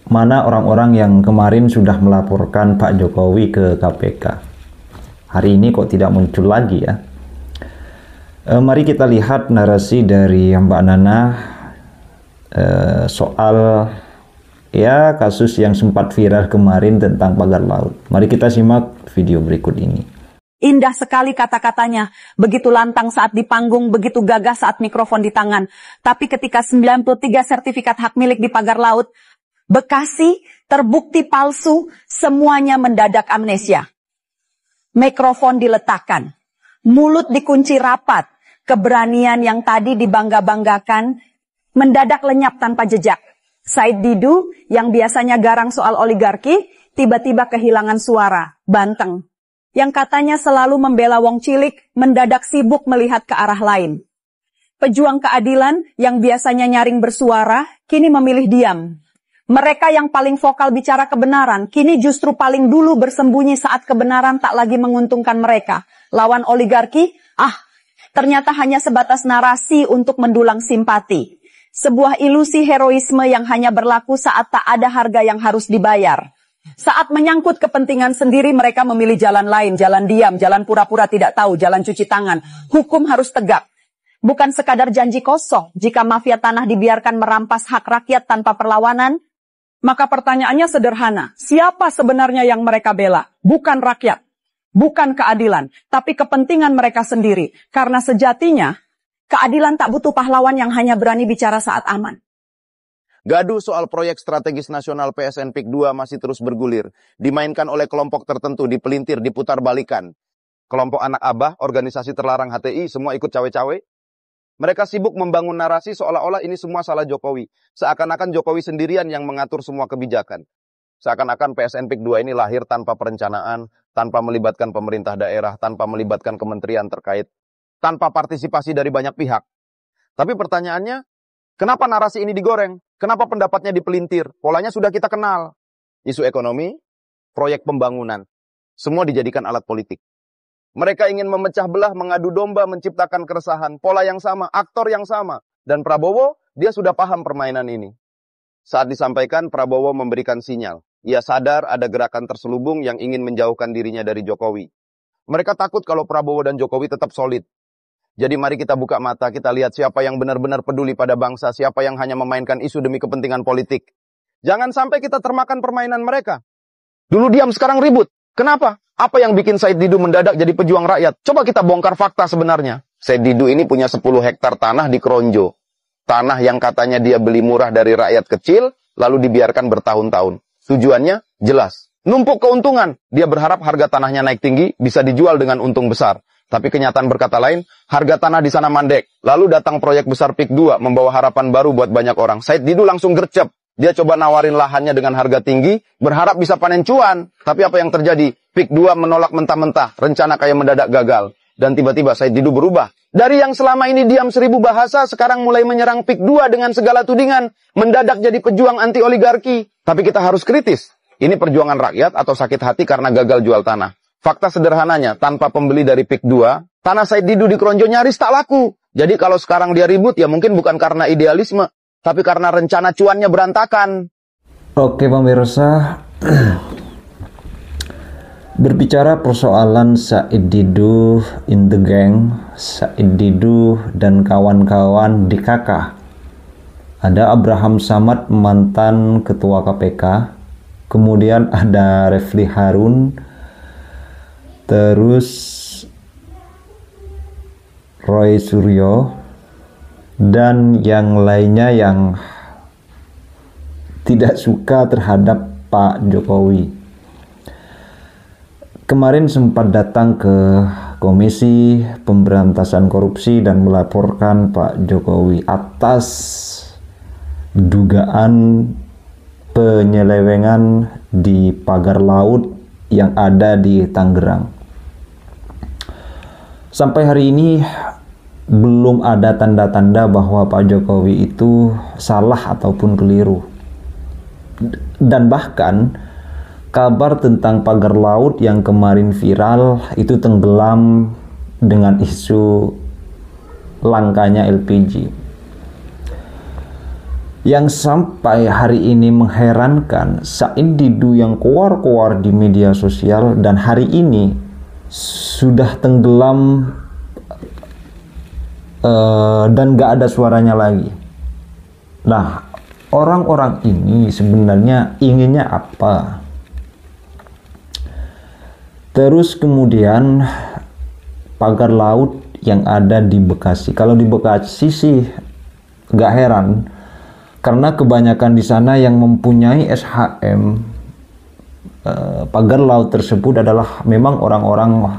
mana orang-orang yang kemarin sudah melaporkan Pak Jokowi ke KPK? Hari ini kok tidak muncul lagi ya? Mari kita lihat narasi dari Mbak Nana soal ya kasus yang sempat viral kemarin tentang pagar laut. Mari kita simak video berikut ini. Indah sekali kata-katanya, begitu lantang saat di panggung, begitu gagah saat mikrofon di tangan. Tapi ketika 93 sertifikat hak milik di pagar laut, Bekasi terbukti palsu, semuanya mendadak amnesia. Mikrofon diletakkan, mulut dikunci rapat, keberanian yang tadi dibangga-banggakan, mendadak lenyap tanpa jejak. Said Didu yang biasanya garang soal oligarki, tiba-tiba kehilangan suara, banteng. Yang katanya selalu membela wong cilik, mendadak sibuk melihat ke arah lain. Pejuang keadilan yang biasanya nyaring bersuara, kini memilih diam. Mereka yang paling vokal bicara kebenaran, kini justru paling dulu bersembunyi saat kebenaran tak lagi menguntungkan mereka. Lawan oligarki, ternyata hanya sebatas narasi untuk mendulang simpati. Sebuah ilusi heroisme yang hanya berlaku saat tak ada harga yang harus dibayar. Saat menyangkut kepentingan sendiri, mereka memilih jalan lain, jalan diam, jalan pura-pura tidak tahu, jalan cuci tangan. Hukum harus tegak. Bukan sekadar janji kosong. Jika mafia tanah dibiarkan merampas hak rakyat tanpa perlawanan, maka pertanyaannya sederhana. Siapa sebenarnya yang mereka bela? Bukan rakyat, bukan keadilan, tapi kepentingan mereka sendiri. Karena sejatinya, keadilan tak butuh pahlawan yang hanya berani bicara saat aman. Gaduh soal proyek strategis nasional PSN PIK 2 masih terus bergulir. Dimainkan oleh kelompok tertentu, dipelintir, diputar balikan. Kelompok anak abah, organisasi terlarang HTI, semua ikut cawe-cawe. Mereka sibuk membangun narasi seolah-olah ini semua salah Jokowi. Seakan-akan Jokowi sendirian yang mengatur semua kebijakan. Seakan-akan PSN PIK 2 ini lahir tanpa perencanaan, tanpa melibatkan pemerintah daerah, tanpa melibatkan kementerian terkait, tanpa partisipasi dari banyak pihak. Tapi pertanyaannya, kenapa narasi ini digoreng? Kenapa pendapatnya dipelintir? Polanya sudah kita kenal. Isu ekonomi, proyek pembangunan, semua dijadikan alat politik. Mereka ingin memecah belah, mengadu domba, menciptakan keresahan. Pola yang sama, aktor yang sama. Dan Prabowo, dia sudah paham permainan ini. Saat disampaikan, Prabowo memberikan sinyal. Ia sadar ada gerakan terselubung yang ingin menjauhkan dirinya dari Jokowi. Mereka takut kalau Prabowo dan Jokowi tetap solid. Jadi mari kita buka mata, kita lihat siapa yang benar-benar peduli pada bangsa, siapa yang hanya memainkan isu demi kepentingan politik. Jangan sampai kita termakan permainan mereka. Dulu diam, sekarang ribut. Kenapa? Apa yang bikin Said Didu mendadak jadi pejuang rakyat? Coba kita bongkar fakta sebenarnya. Said Didu ini punya 10 hektar tanah di Kronjo. Tanah yang katanya dia beli murah dari rakyat kecil, lalu dibiarkan bertahun-tahun. Tujuannya jelas. Numpuk keuntungan. Dia berharap harga tanahnya naik tinggi, bisa dijual dengan untung besar. Tapi kenyataan berkata lain, harga tanah di sana mandek. Lalu datang proyek besar PIK 2, membawa harapan baru buat banyak orang. Said Didu langsung gercep. Dia coba nawarin lahannya dengan harga tinggi, berharap bisa panen cuan. Tapi apa yang terjadi? PIK 2 menolak mentah-mentah, rencana kayak mendadak gagal. Dan tiba-tiba Said Didu berubah. Dari yang selama ini diam 1000 bahasa, sekarang mulai menyerang PIK 2 dengan segala tudingan. Mendadak jadi pejuang anti oligarki. Tapi kita harus kritis. Ini perjuangan rakyat atau sakit hati karena gagal jual tanah? Fakta sederhananya, tanpa pembeli dari PIK 2, tanah Said Didu di Kronjo nyaris tak laku. Jadi kalau sekarang dia ribut, ya mungkin bukan karena idealisme, tapi karena rencana cuannya berantakan. Oke pemirsa, berbicara persoalan Said Didu in the gang, Said Didu dan kawan-kawan di KK. Ada Abraham Samad, mantan ketua KPK, kemudian ada Refli Harun, terus Roy Suryo, dan yang lainnya yang tidak suka terhadap Pak Jokowi. Kemarin sempat datang ke Komisi Pemberantasan Korupsi dan melaporkan Pak Jokowi atas dugaan penyelewengan di pagar laut yang ada di Tangerang. Sampai hari ini belum ada tanda-tanda bahwa Pak Jokowi itu salah ataupun keliru. Dan bahkan kabar tentang pagar laut yang kemarin viral itu tenggelam dengan isu langkanya LPG. Yang sampai hari ini mengherankan, Said Didu yang keluar-keluar di media sosial dan hari ini sudah tenggelam dan gak ada suaranya lagi. Nah, orang-orang ini sebenarnya inginnya apa? Terus kemudian pagar laut yang ada di Bekasi. Kalau di Bekasi sih gak heran, karena kebanyakan di sana yang mempunyai SHM pagar laut tersebut adalah memang orang-orang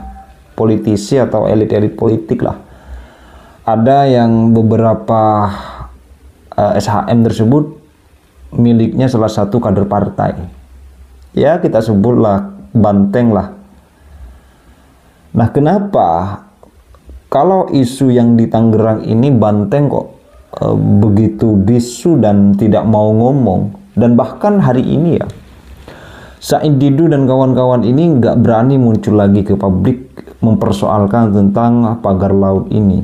politisi atau elit-elit politik lah. Ada yang beberapa SHM tersebut miliknya salah satu kader partai. Ya, kita sebutlah banteng lah. Nah, kenapa kalau isu yang di Tangerang ini banteng kok begitu bisu dan tidak mau ngomong? Dan bahkan hari ini ya, Said Didu dan kawan-kawan ini nggak berani muncul lagi ke publik mempersoalkan tentang pagar laut ini.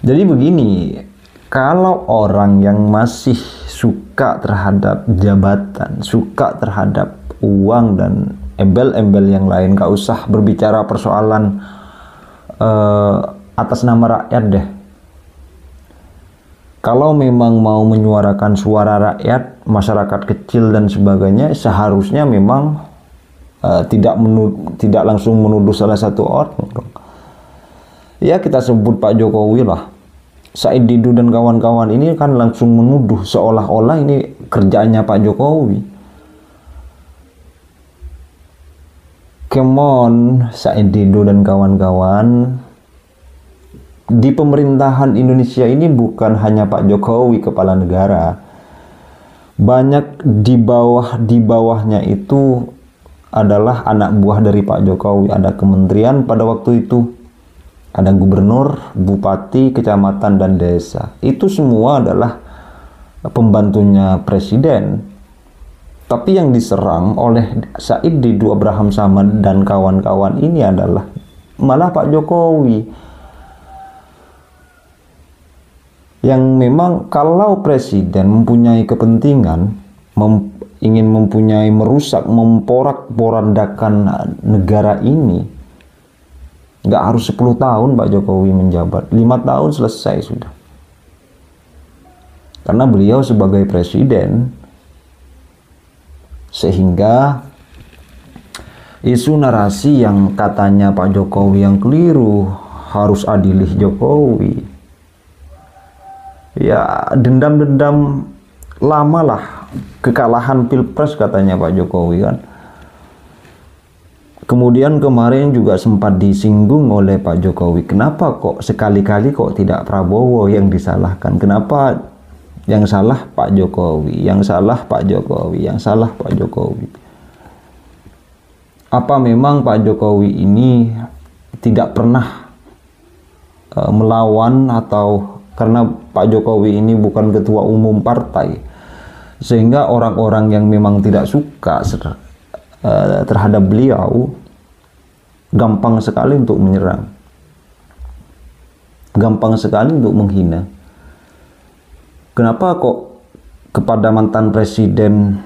Jadi begini, kalau orang yang masih suka terhadap jabatan, suka terhadap uang dan embel-embel yang lain, gak usah berbicara persoalan atas nama rakyat deh. Kalau memang mau menyuarakan suara rakyat, masyarakat kecil dan sebagainya, seharusnya memang tidak langsung menuduh salah satu orang. Ya, kita sebut Pak Jokowi lah. Said Didu dan kawan-kawan ini kan langsung menuduh seolah-olah ini kerjaannya Pak Jokowi. Come on, Said Didu dan kawan-kawan. Di pemerintahan Indonesia ini bukan hanya Pak Jokowi kepala negara. Banyak di bawahnya itu adalah anak buah dari Pak Jokowi. Ada kementerian pada waktu itu, ada gubernur, bupati, kecamatan, dan desa. Itu semua adalah pembantunya presiden. Tapi yang diserang oleh Said Didu Abraham Samad dan kawan-kawan ini adalah malah Pak Jokowi. Yang memang kalau presiden mempunyai kepentingan, ingin mempunyai merusak, memporak-porandakan negara ini, nggak harus 10 tahun Pak Jokowi menjabat, 5 tahun selesai sudah. Karena beliau sebagai presiden, sehingga isu narasi yang katanya Pak Jokowi yang keliru, harus adilih Jokowi. Ya, dendam-dendam lama lah, kekalahan Pilpres katanya Pak Jokowi kan. Kemudian kemarin juga sempat disinggung oleh Pak Jokowi, kenapa kok sekali-kali kok tidak Prabowo yang disalahkan? Kenapa yang salah Pak Jokowi, yang salah Pak Jokowi, yang salah Pak Jokowi? Apa memang Pak Jokowi ini tidak pernah melawan, atau karena Pak Jokowi ini bukan ketua umum partai, sehingga orang-orang yang memang tidak suka terhadap beliau gampang sekali untuk menyerang, gampang sekali untuk menghina? Kenapa kok kepada mantan presiden,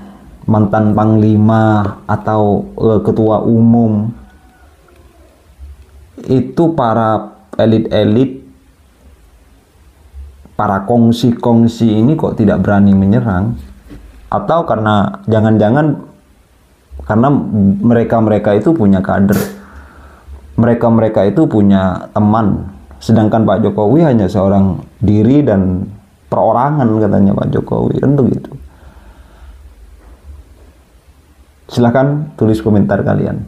mantan panglima, atau ketua umum itu para elit-elit, para kongsi-kongsi ini kok tidak berani menyerang? Atau karena jangan-jangan karena mereka-mereka itu punya kader, mereka-mereka itu punya teman, sedangkan Pak Jokowi hanya seorang diri dan perorangan katanya Pak Jokowi, kan begitu. Silahkan tulis komentar kalian.